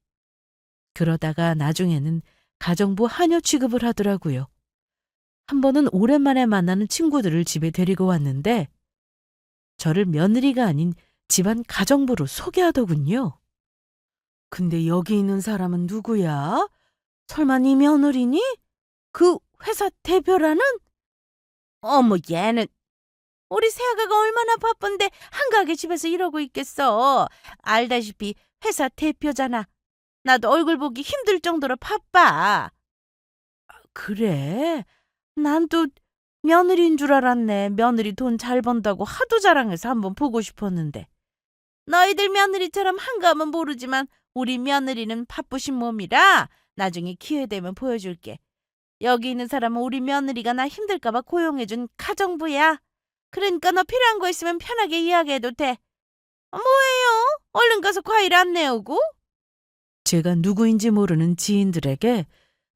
그러다가 나중에는 가정부 하녀 취급을 하더라고요. 한 번은 오랜만에 만나는 친구들을 집에 데리고 왔는데 저를 며느리가 아닌 집안 가정부로 소개하더군요. 근데 여기 있는 사람은 누구야? 설마 네 며느리니? 그 회사 대표라는? 어머, 얘는 우리 새아가가 얼마나 바쁜데 한가하게 집에서 이러고 있겠어. 알다시피 회사 대표잖아. 나도 얼굴 보기 힘들 정도로 바빠. 그래? 난 또 며느리인 줄 알았네. 며느리 돈 잘 번다고 하도 자랑해서 한번 보고 싶었는데. 너희들 며느리처럼 한가하면 모르지만 우리 며느리는 바쁘신 몸이라 나중에 기회 되면 보여줄게. 여기 있는 사람은 우리 며느리가 나 힘들까봐 고용해준 가정부야. 그러니까 너 필요한 거 있으면 편하게 이야기해도 돼. 뭐예요? 얼른 가서 과일 안 내오고? 제가 누구인지 모르는 지인들에게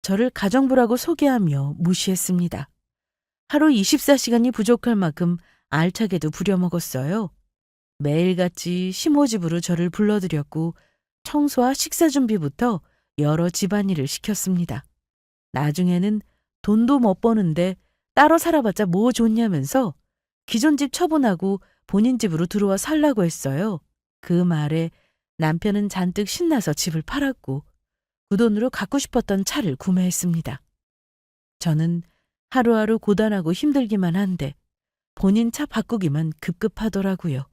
저를 가정부라고 소개하며 무시했습니다. 하루 24시간이 부족할 만큼 알차게도 부려먹었어요. 매일같이 시모집으로 저를 불러들였고 청소와 식사 준비부터 여러 집안일을 시켰습니다. 나중에는 돈도 못 버는데 따로 살아봤자 뭐 좋냐면서 기존 집 처분하고 본인 집으로 들어와 살라고 했어요. 그 말에 남편은 잔뜩 신나서 집을 팔았고 그 돈으로 갖고 싶었던 차를 구매했습니다. 저는 하루하루 고단하고 힘들기만 한데 본인 차 바꾸기만 급급하더라고요.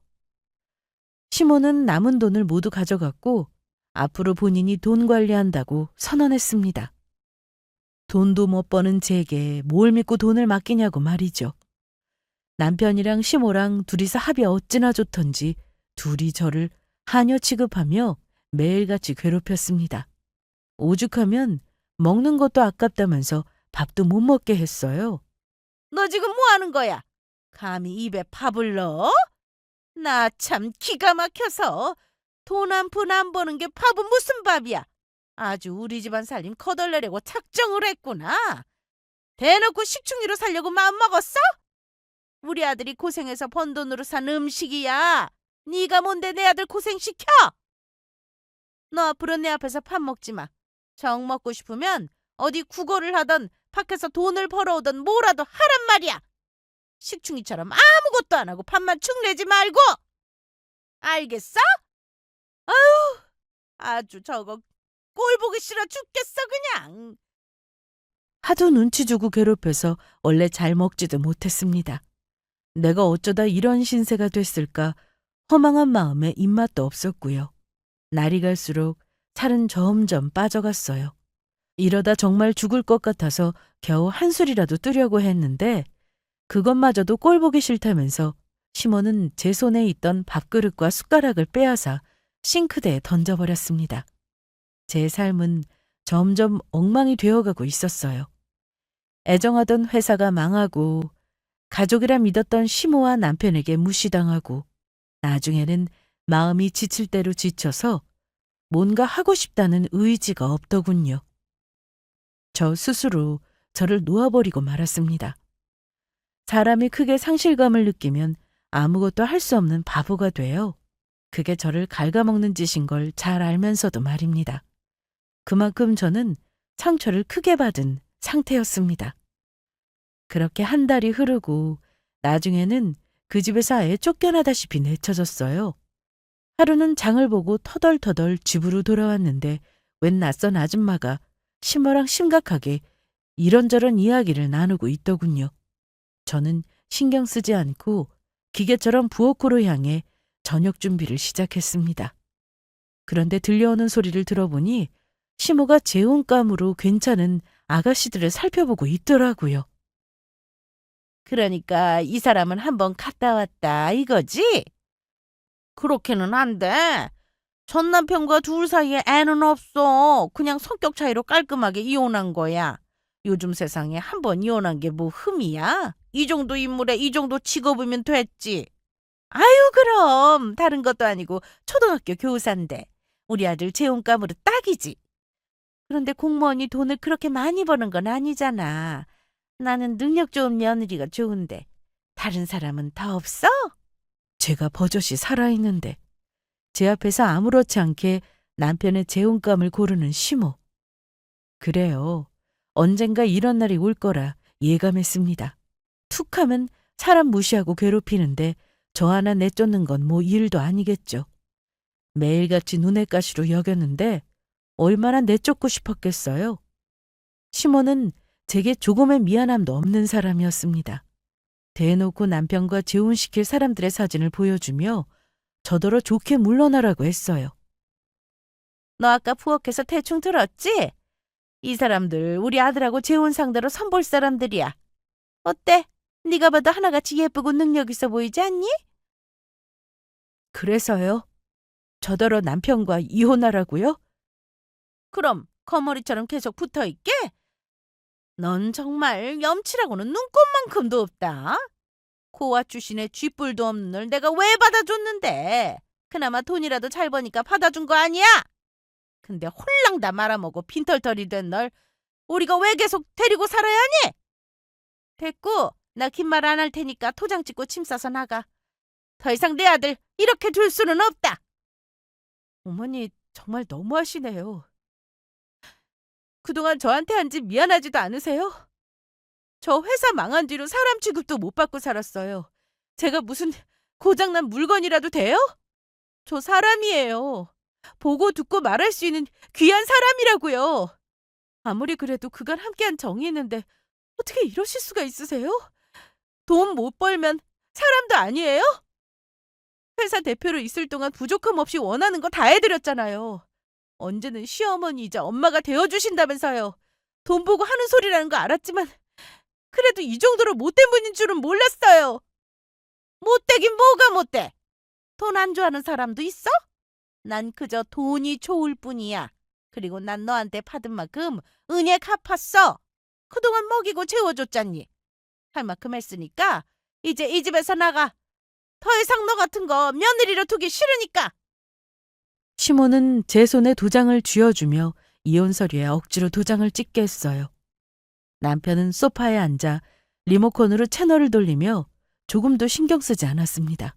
시몬은 남은 돈을 모두 가져갔고 앞으로 본인이 돈 관리한다고 선언했습니다. 돈도 못 버는 제게 뭘 믿고 돈을 맡기냐고 말이죠. 남편이랑 시모랑 둘이서 합이 어찌나 좋던지 둘이 저를 하녀 취급하며 매일같이 괴롭혔습니다. 오죽하면 먹는 것도 아깝다면서 밥도 못 먹게 했어요. 너 지금 뭐 하는 거야? 감히 입에 밥을 넣어? 나 참 기가 막혀서 돈 한 푼 안 버는 게 밥은 무슨 밥이야? 아주 우리 집안 살림 거덜내려고 작정을 했구나. 대놓고 식충이로 살려고 마음먹었어? 우리 아들이 고생해서 번 돈으로 산 음식이야. 네가 뭔데 내 아들 고생시켜? 너 앞으로 내 앞에서 밥 먹지 마. 정 먹고 싶으면 어디 구걸을 하던 밖에서 돈을 벌어오던 뭐라도 하란 말이야. 식충이처럼 아무것도 안 하고 밥만 축 내지 말고. 알겠어? 아유, 아주 저거 꼴 보기 싫어 죽겠어 그냥. 하도 눈치 주고 괴롭혀서 원래 잘 먹지도 못했습니다. 내가 어쩌다 이런 신세가 됐을까 허망한 마음에 입맛도 없었고요. 날이 갈수록 살은 점점 빠져갔어요. 이러다 정말 죽을 것 같아서 겨우 한술이라도 뜨려고 했는데 그것마저도 꼴 보기 싫다면서 시몬은 제 손에 있던 밥그릇과 숟가락을 빼앗아 싱크대에 던져버렸습니다. 제 삶은 점점 엉망이 되어가고 있었어요. 애정하던 회사가 망하고 가족이라 믿었던 시모와 남편에게 무시당하고 나중에는 마음이 지칠 대로 지쳐서 뭔가 하고 싶다는 의지가 없더군요. 저 스스로 저를 놓아버리고 말았습니다. 사람이 크게 상실감을 느끼면 아무것도 할 수 없는 바보가 돼요. 그게 저를 갉아먹는 짓인 걸 잘 알면서도 말입니다. 그만큼 저는 상처를 크게 받은 상태였습니다. 그렇게 한 달이 흐르고 나중에는 그 집에서 아예 쫓겨나다시피 내쳐졌어요. 하루는 장을 보고 터덜터덜 집으로 돌아왔는데 웬 낯선 아줌마가 시모랑 심각하게 이런저런 이야기를 나누고 있더군요. 저는 신경 쓰지 않고 기계처럼 부엌으로 향해 저녁 준비를 시작했습니다. 그런데 들려오는 소리를 들어보니 시모가 재혼감으로 괜찮은 아가씨들을 살펴보고 있더라고요. 그러니까 이 사람은 한번 갔다 왔다 이거지? 그렇게는 안 돼. 전 남편과 둘 사이에 애는 없어. 그냥 성격 차이로 깔끔하게 이혼한 거야. 요즘 세상에 한 번 이혼한 게 뭐 흠이야? 이 정도 인물에 이 정도 직업이면 됐지. 아유 그럼 다른 것도 아니고 초등학교 교사인데 우리 아들 재혼감으로 딱이지. 그런데 공무원이 돈을 그렇게 많이 버는 건 아니잖아. 나는 능력 좋은 며느리가 좋은데 다른 사람은 다 없어? 제가 버젓이 살아있는데 제 앞에서 아무렇지 않게 남편의 재혼감을 고르는 시모. 그래요. 언젠가 이런 날이 올 거라 예감했습니다. 툭하면 사람 무시하고 괴롭히는데 저 하나 내쫓는 건 뭐 일도 아니겠죠. 매일같이 눈엣 가시로 여겼는데 얼마나 내쫓고 싶었겠어요. 시모는 제게 조금의 미안함도 없는 사람이었습니다. 대놓고 남편과 재혼시킬 사람들의 사진을 보여주며 저더러 좋게 물러나라고 했어요. 너 아까 부엌에서 대충 들었지? 이 사람들 우리 아들하고 재혼 상대로 선볼 사람들이야. 어때? 네가 봐도 하나같이 예쁘고 능력 있어 보이지 않니? 그래서요? 저더러 남편과 이혼하라고요? 그럼 거머리처럼 계속 붙어있게? 넌 정말 염치라고는 눈꼽만큼도 없다. 고아 출신의 쥐뿔도 없는 널 내가 왜 받아줬는데. 그나마 돈이라도 잘 버니까 받아준 거 아니야? 근데 홀랑 다 말아먹어 빈털털이 된 널 우리가 왜 계속 데리고 살아야 하니? 됐고 나 긴 말 안 할 테니까 도장 찍고 침 싸서 나가. 더 이상 내 아들 이렇게 둘 수는 없다. 어머니 정말 너무하시네요. 그동안 저한테 한 짓 미안하지도 않으세요? 저 회사 망한 뒤로 사람 취급도 못 받고 살았어요. 제가 무슨 고장난 물건이라도 돼요? 저 사람이에요. 보고 듣고 말할 수 있는 귀한 사람이라고요. 아무리 그래도 그간 함께한 정이 있는데 어떻게 이러실 수가 있으세요? 돈 못 벌면 사람도 아니에요? 회사 대표로 있을 동안 부족함 없이 원하는 거 다 해드렸잖아요. 언제는 시어머니이자 엄마가 되어주신다면서요. 돈 보고 하는 소리라는 거 알았지만 그래도 이 정도로 못된 분인 줄은 몰랐어요. 못되긴 뭐가 못돼? 돈 안 좋아하는 사람도 있어? 난 그저 돈이 좋을 뿐이야. 그리고 난 너한테 받은 만큼 은혜 갚았어. 그동안 먹이고 재워줬잖니. 할 만큼 했으니까 이제 이 집에서 나가. 더 이상 너 같은 거 며느리로 두기 싫으니까. 시모는 제 손에 도장을 쥐어주며 이혼 서류에 억지로 도장을 찍게 했어요. 남편은 소파에 앉아 리모컨으로 채널을 돌리며 조금도 신경 쓰지 않았습니다.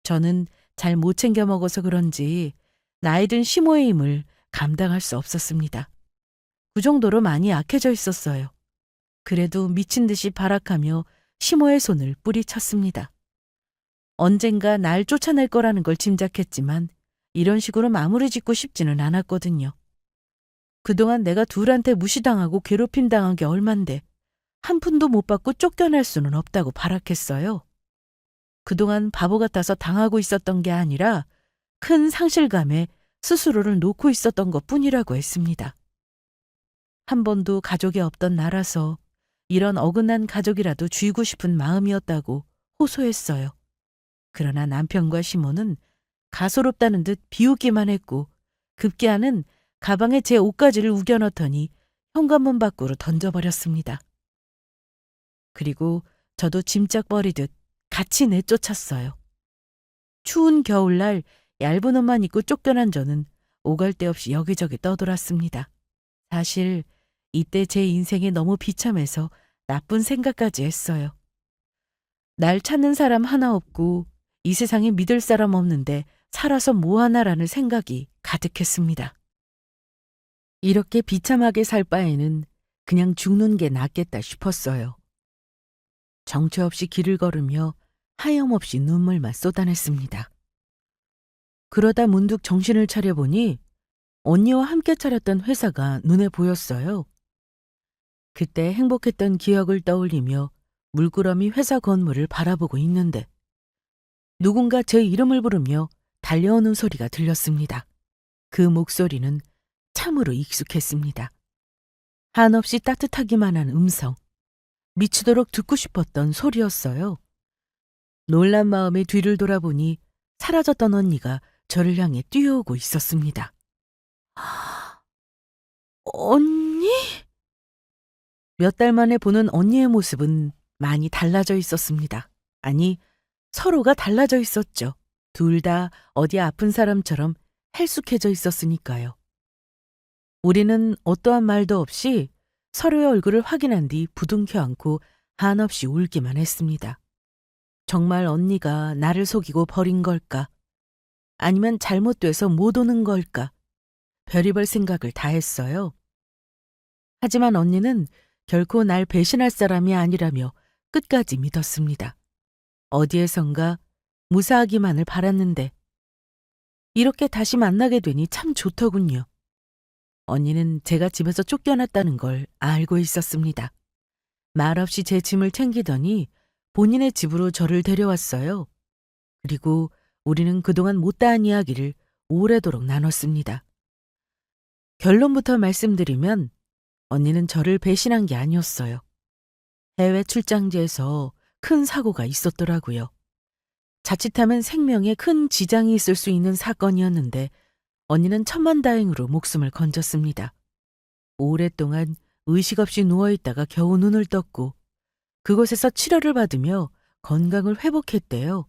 저는 잘 못 챙겨 먹어서 그런지 나이 든 시모의 힘을 감당할 수 없었습니다. 그 정도로 많이 약해져 있었어요. 그래도 미친 듯이 발악하며 시모의 손을 뿌리쳤습니다. 언젠가 날 쫓아낼 거라는 걸 짐작했지만 이런 식으로 마무리 짓고 싶지는 않았거든요. 그동안 내가 둘한테 무시당하고 괴롭힘 당한 게 얼만데 한 푼도 못 받고 쫓겨날 수는 없다고 발악했어요. 그동안 바보 같아서 당하고 있었던 게 아니라 큰 상실감에 스스로를 놓고 있었던 것뿐이라고 했습니다. 한 번도 가족이 없던 나라서 이런 어긋난 가족이라도 쥐고 싶은 마음이었다고 호소했어요. 그러나 남편과 시모는 가소롭다는 듯 비웃기만 했고 급기야는 가방에 제 옷가지를 우겨넣더니 현관문 밖으로 던져버렸습니다. 그리고 저도 짐짝 버리듯 같이 내쫓았어요. 추운 겨울날 얇은 옷만 입고 쫓겨난 저는 오갈 데 없이 여기저기 떠돌았습니다. 사실 이때 제 인생이 너무 비참해서 나쁜 생각까지 했어요. 날 찾는 사람 하나 없고 이 세상에 믿을 사람 없는데 살아서 뭐하나라는 생각이 가득했습니다. 이렇게 비참하게 살 바에는 그냥 죽는 게 낫겠다 싶었어요. 정처 없이 길을 걸으며 하염없이 눈물만 쏟아냈습니다. 그러다 문득 정신을 차려보니 언니와 함께 차렸던 회사가 눈에 보였어요. 그때 행복했던 기억을 떠올리며 물끄러미 회사 건물을 바라보고 있는데 누군가 제 이름을 부르며 달려오는 소리가 들렸습니다. 그 목소리는 참으로 익숙했습니다. 한없이 따뜻하기만 한 음성, 미치도록 듣고 싶었던 소리였어요. 놀란 마음에 뒤를 돌아보니 사라졌던 언니가 저를 향해 뛰어오고 있었습니다. 언니? 몇 달 만에 보는 언니의 모습은 많이 달라져 있었습니다. 아니, 서로가 달라져 있었죠. 둘 다 어디 아픈 사람처럼 헬쑥해져 있었으니까요. 우리는 어떠한 말도 없이 서로의 얼굴을 확인한 뒤 부둥켜 안고 한없이 울기만 했습니다. 정말 언니가 나를 속이고 버린 걸까? 아니면 잘못돼서 못 오는 걸까? 별의별 생각을 다 했어요. 하지만 언니는 결코 날 배신할 사람이 아니라며 끝까지 믿었습니다. 어디에선가 무사하기만을 바랐는데 이렇게 다시 만나게 되니 참 좋더군요. 언니는 제가 집에서 쫓겨났다는 걸 알고 있었습니다. 말없이 제 짐을 챙기더니 본인의 집으로 저를 데려왔어요. 그리고 우리는 그동안 못다한 이야기를 오래도록 나눴습니다. 결론부터 말씀드리면 언니는 저를 배신한 게 아니었어요. 해외 출장지에서 큰 사고가 있었더라고요. 자칫하면 생명에 큰 지장이 있을 수 있는 사건이었는데 언니는 천만다행으로 목숨을 건졌습니다. 오랫동안 의식 없이 누워있다가 겨우 눈을 떴고 그곳에서 치료를 받으며 건강을 회복했대요.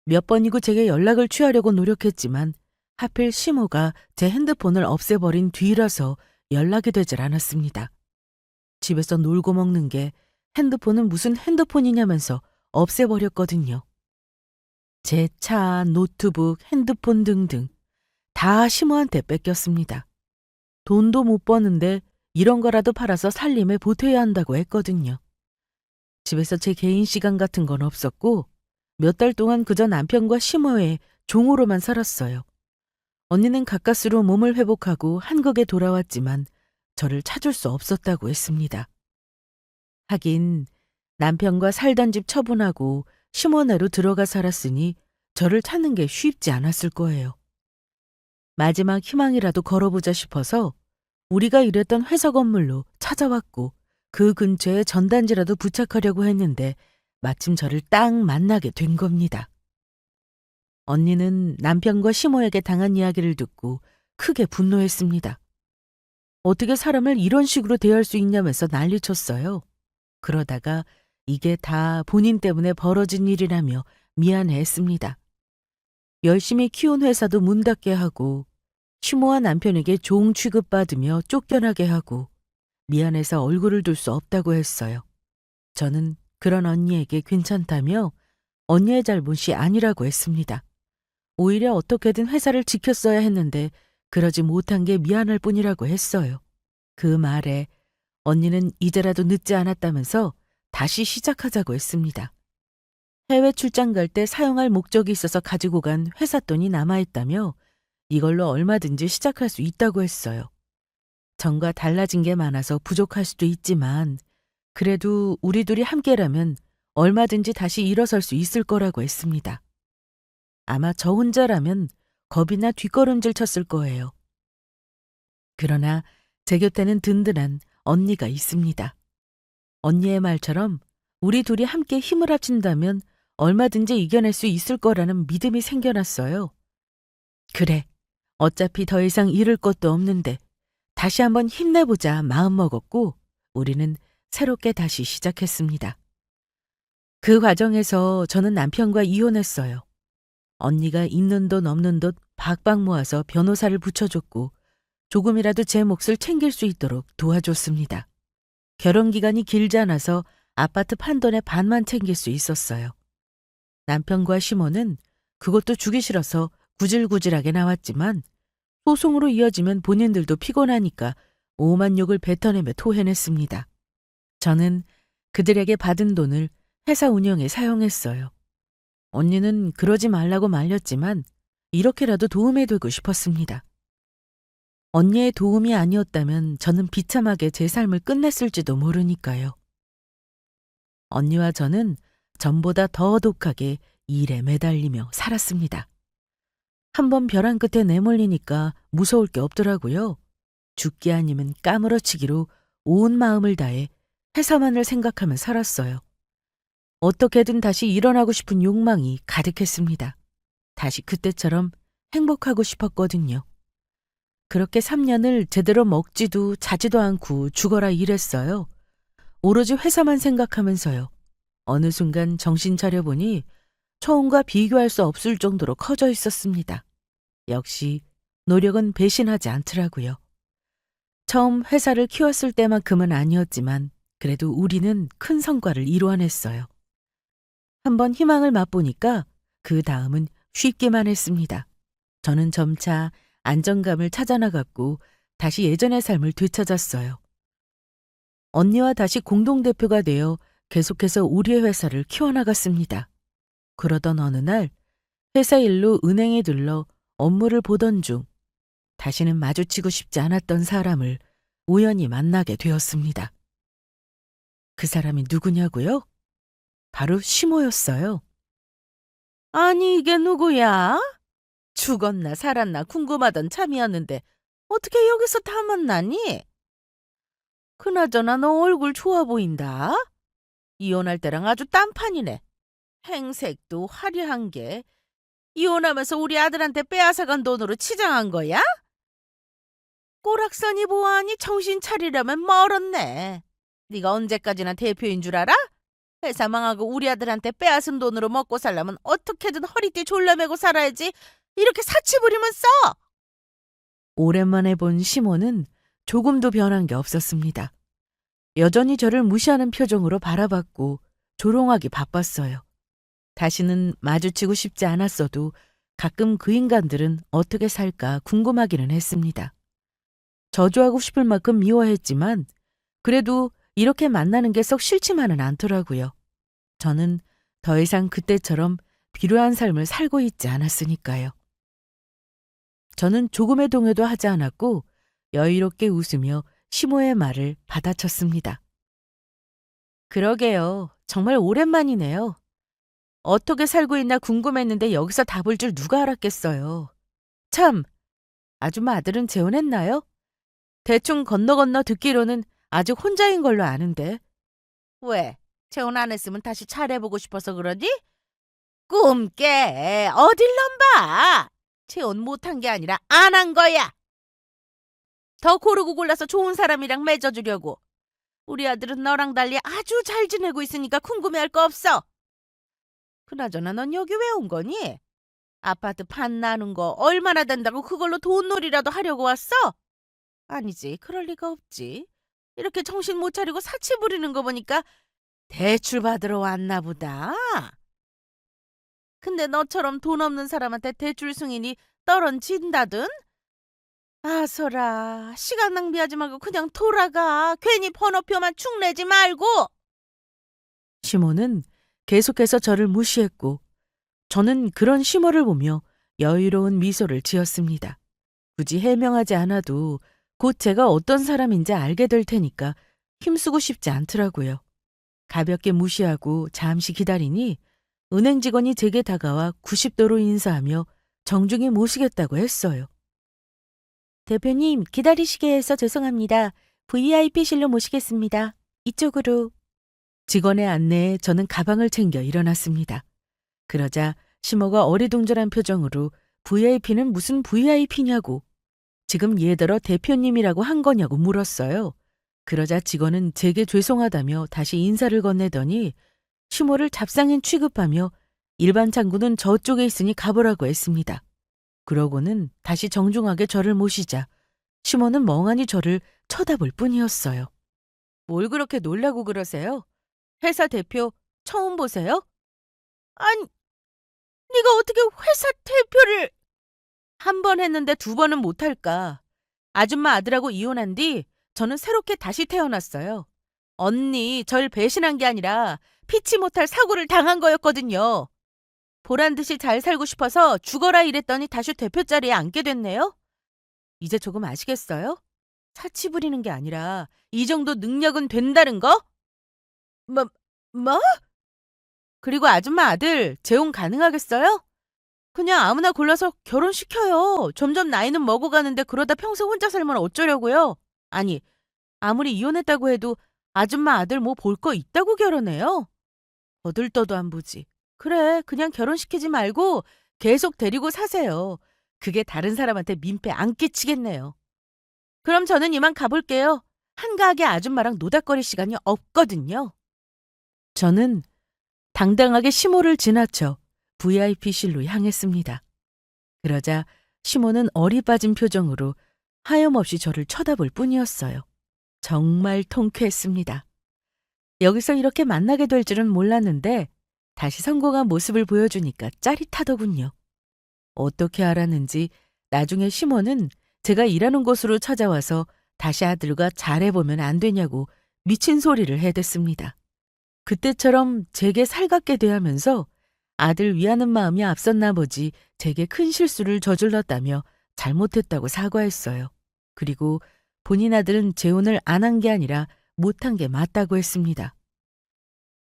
몇 번이고 제게 연락을 취하려고 노력했지만 하필 시모가 제 핸드폰을 없애버린 뒤라서 연락이 되질 않았습니다. 집에서 놀고 먹는 게 핸드폰은 무슨 핸드폰이냐면서 없애버렸거든요. 제 차, 노트북, 핸드폰 등등 다 시모한테 뺏겼습니다. 돈도 못 버는데 이런 거라도 팔아서 살림에 보태야 한다고 했거든요. 집에서 제 개인 시간 같은 건 없었고 몇 달 동안 그저 남편과 시모의 종으로만 살았어요. 언니는 가까스로 몸을 회복하고 한국에 돌아왔지만 저를 찾을 수 없었다고 했습니다. 하긴 남편과 살던 집 처분하고 시모네로 들어가 살았으니 저를 찾는 게 쉽지 않았을 거예요. 마지막 희망이라도 걸어보자 싶어서 우리가 일했던 회사 건물로 찾아왔고 그 근처에 전단지라도 부착하려고 했는데 마침 저를 딱 만나게 된 겁니다. 언니는 남편과 시모에게 당한 이야기를 듣고 크게 분노했습니다. 어떻게 사람을 이런 식으로 대할 수 있냐면서 난리쳤어요. 그러다가 이게 다 본인 때문에 벌어진 일이라며 미안해했습니다. 열심히 키운 회사도 문 닫게 하고 시모와 남편에게 종 취급받으며 쫓겨나게 하고 미안해서 얼굴을 둘 수 없다고 했어요. 저는 그런 언니에게 괜찮다며 언니의 잘못이 아니라고 했습니다. 오히려 어떻게든 회사를 지켰어야 했는데 그러지 못한 게 미안할 뿐이라고 했어요. 그 말에 언니는 이제라도 늦지 않았다면서 다시 시작하자고 했습니다. 해외 출장 갈 때 사용할 목적이 있어서 가지고 간 회사 돈이 남아있다며 이걸로 얼마든지 시작할 수 있다고 했어요. 전과 달라진 게 많아서 부족할 수도 있지만 그래도 우리 둘이 함께라면 얼마든지 다시 일어설 수 있을 거라고 했습니다. 아마 저 혼자라면 겁이나 뒷걸음질 쳤을 거예요. 그러나 제 곁에는 든든한 언니가 있습니다. 언니의 말처럼 우리 둘이 함께 힘을 합친다면 얼마든지 이겨낼 수 있을 거라는 믿음이 생겨났어요. 그래, 어차피 더 이상 잃을 것도 없는데 다시 한번 힘내보자 마음먹었고 우리는 새롭게 다시 시작했습니다. 그 과정에서 저는 남편과 이혼했어요. 언니가 있는 돈 없는 돈 박박 모아서 변호사를 붙여줬고 조금이라도 제 몫을 챙길 수 있도록 도와줬습니다. 결혼 기간이 길지 않아서 아파트 판돈의 반만 챙길 수 있었어요. 남편과 시모는 그것도 주기 싫어서 구질구질하게 나왔지만 소송으로 이어지면 본인들도 피곤하니까 오만 욕을 뱉어내며 토해냈습니다. 저는 그들에게 받은 돈을 회사 운영에 사용했어요. 언니는 그러지 말라고 말렸지만 이렇게라도 도움이 되고 싶었습니다. 언니의 도움이 아니었다면 저는 비참하게 제 삶을 끝냈을지도 모르니까요. 언니와 저는 전보다 더 독하게 일에 매달리며 살았습니다. 한번 벼랑 끝에 내몰리니까 무서울 게 없더라고요. 죽기 아니면 까무러치기로 온 마음을 다해 회사만을 생각하며 살았어요. 어떻게든 다시 일어나고 싶은 욕망이 가득했습니다. 다시 그때처럼 행복하고 싶었거든요. 그렇게 3년을 제대로 먹지도 자지도 않고 죽어라 일했어요. 오로지 회사만 생각하면서요. 어느 순간 정신 차려보니 처음과 비교할 수 없을 정도로 커져 있었습니다. 역시 노력은 배신하지 않더라고요. 처음 회사를 키웠을 때만큼은 아니었지만 그래도 우리는 큰 성과를 이루어냈어요. 한번 희망을 맛보니까 그 다음은 쉽기만 했습니다. 저는 점차 안정감을 찾아나갔고 다시 예전의 삶을 되찾았어요. 언니와 다시 공동대표가 되어 계속해서 우리의 회사를 키워나갔습니다. 그러던 어느 날 회사 일로 은행에 들러 업무를 보던 중 다시는 마주치고 싶지 않았던 사람을 우연히 만나게 되었습니다. 그 사람이 누구냐고요? 바로 시모였어요. 아니 이게 누구야? 죽었나 살았나 궁금하던 참이었는데 어떻게 여기서 다 만나니? 그나저나 너 얼굴 좋아 보인다. 이혼할 때랑 아주 딴판이네. 행색도 화려한 게 이혼하면서 우리 아들한테 빼앗아간 돈으로 치장한 거야? 꼬락서니 보아하니 정신 차리려면 멀었네. 네가 언제까지나 대표인 줄 알아? 회사 망하고 우리 아들한테 빼앗은 돈으로 먹고 살려면 어떻게든 허리띠 졸라매고 살아야지. 이렇게 사치 부리면 써. 오랜만에 본 시모는 조금도 변한 게 없었습니다. 여전히 저를 무시하는 표정으로 바라봤고 조롱하기 바빴어요. 다시는 마주치고 싶지 않았어도 가끔 그 인간들은 어떻게 살까 궁금하기는 했습니다. 저주하고 싶을 만큼 미워했지만 그래도 이렇게 만나는 게 썩 싫지만은 않더라고요. 저는 더 이상 그때처럼 비루한 삶을 살고 있지 않았으니까요. 저는 조금의 동요도 하지 않았고 여유롭게 웃으며 시모의 말을 받아쳤습니다. 그러게요. 정말 오랜만이네요. 어떻게 살고 있나 궁금했는데 여기서 답을 줄 누가 알았겠어요. 참, 아줌마 아들은 재혼했나요? 대충 건너 듣기로는 아직 혼자인 걸로 아는데. 왜? 재혼 안 했으면 다시 차려보고 싶어서 그러니? 꿈깨. 어딜 넘봐. 재혼 못한 게 아니라 안 한 거야. 더 고르고 골라서 좋은 사람이랑 맺어주려고. 우리 아들은 너랑 달리 아주 잘 지내고 있으니까 궁금해할 거 없어. 그나저나 넌 여기 왜 온 거니? 아파트 판 나눈 거 얼마나 된다고 그걸로 돈놀이라도 하려고 왔어? 아니지, 그럴 리가 없지. 이렇게 정신 못 차리고 사치 부리는 거 보니까 대출 받으러 왔나 보다. 근데 너처럼 돈 없는 사람한테 대출 승인이 떨어진다든? 아서라, 시간 낭비하지 말고 그냥 돌아가. 괜히 번호표만 축 내지 말고. 시모는 계속해서 저를 무시했고 저는 그런 시모를 보며 여유로운 미소를 지었습니다. 굳이 해명하지 않아도 곧 제가 어떤 사람인지 알게 될 테니까 힘쓰고 싶지 않더라고요. 가볍게 무시하고 잠시 기다리니 은행 직원이 제게 다가와 90도로 인사하며 정중히 모시겠다고 했어요. 대표님, 기다리시게 해서 죄송합니다. VIP실로 모시겠습니다. 이쪽으로. 직원의 안내에 저는 가방을 챙겨 일어났습니다. 그러자 시모가 어리둥절한 표정으로 VIP는 무슨 VIP냐고, 지금 얘들어 대표님이라고 한 거냐고 물었어요. 그러자 직원은 제게 죄송하다며 다시 인사를 건네더니 시모를 잡상인 취급하며 일반 창구는 저쪽에 있으니 가보라고 했습니다. 그러고는 다시 정중하게 저를 모시자 시모는 멍하니 저를 쳐다볼 뿐이었어요. 뭘 그렇게 놀라고 그러세요? 회사 대표 처음 보세요? 아니, 네가 어떻게 회사 대표를... 한 번 했는데 두 번은 못할까. 아줌마 아들하고 이혼한 뒤 저는 새롭게 다시 태어났어요. 언니, 절 배신한 게 아니라 피치 못할 사고를 당한 거였거든요. 보란듯이 잘 살고 싶어서 죽어라 이랬더니 다시 대표 자리에 앉게 됐네요. 이제 조금 아시겠어요? 사치 부리는 게 아니라 이 정도 능력은 된다는 거? 뭐? 뭐? 그리고 아줌마 아들 재혼 가능하겠어요? 그냥 아무나 골라서 결혼시켜요. 점점 나이는 먹어가는데 그러다 평생 혼자 살면 어쩌려고요? 아니, 아무리 이혼했다고 해도 아줌마 아들 뭐 볼 거 있다고 결혼해요? 거들떠도 안 보지. 그래, 그냥 결혼시키지 말고 계속 데리고 사세요. 그게 다른 사람한테 민폐 안 끼치겠네요. 그럼 저는 이만 가볼게요. 한가하게 아줌마랑 노닥거릴 시간이 없거든요. 저는 당당하게 시모를 지나쳐 VIP실로 향했습니다. 그러자 시모는 어리 빠진 표정으로 하염없이 저를 쳐다볼 뿐이었어요. 정말 통쾌했습니다. 여기서 이렇게 만나게 될 줄은 몰랐는데 다시 성공한 모습을 보여주니까 짜릿하더군요. 어떻게 알았는지 나중에 시모는 제가 일하는 곳으로 찾아와서 다시 아들과 잘해보면 안 되냐고 미친 소리를 해댔습니다. 그때처럼 제게 살갑게 대하면서 아들 위하는 마음이 앞섰나 보지 제게 큰 실수를 저질렀다며 잘못했다고 사과했어요. 그리고 본인 아들은 재혼을 안 한 게 아니라 못한 게 맞다고 했습니다.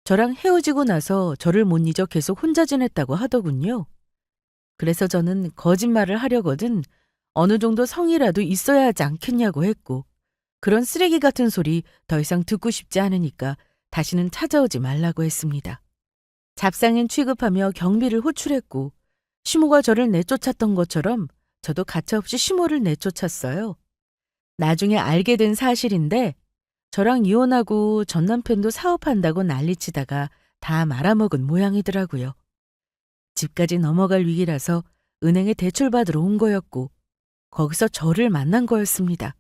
저랑 헤어지고 나서 저를 못 잊어 계속 혼자 지냈다고 하더군요. 그래서 저는 거짓말을 하려거든 어느 정도 성이라도 있어야 하지 않겠냐고 했고, 그런 쓰레기 같은 소리 더 이상 듣고 싶지 않으니까 다시는 찾아오지 말라고 했습니다. 잡상인 취급하며 경비를 호출했고 시모가 저를 내쫓았던 것처럼 저도 가차없이 시모를 내쫓았어요. 나중에 알게 된 사실인데 저랑 이혼하고 전 남편도 사업한다고 난리치다가 다 말아먹은 모양이더라고요. 집까지 넘어갈 위기라서 은행에 대출받으러 온 거였고 거기서 저를 만난 거였습니다.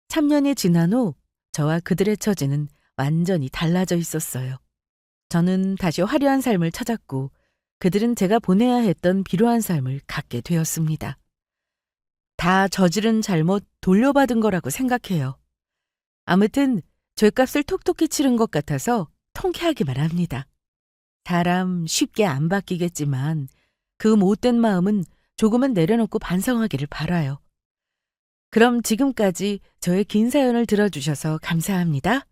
3년이 지난 후 저와 그들의 처지는 완전히 달라져 있었어요. 저는 다시 화려한 삶을 찾았고 그들은 제가 보내야 했던 비루한 삶을 갖게 되었습니다. 다 저지른 잘못 돌려받은 거라고 생각해요. 아무튼 죗값을 톡톡히 치른 것 같아서 통쾌하기만 합니다. 사람 쉽게 안 바뀌겠지만 그 못된 마음은 조금은 내려놓고 반성하기를 바라요. 그럼 지금까지 저의 긴 사연을 들어주셔서 감사합니다.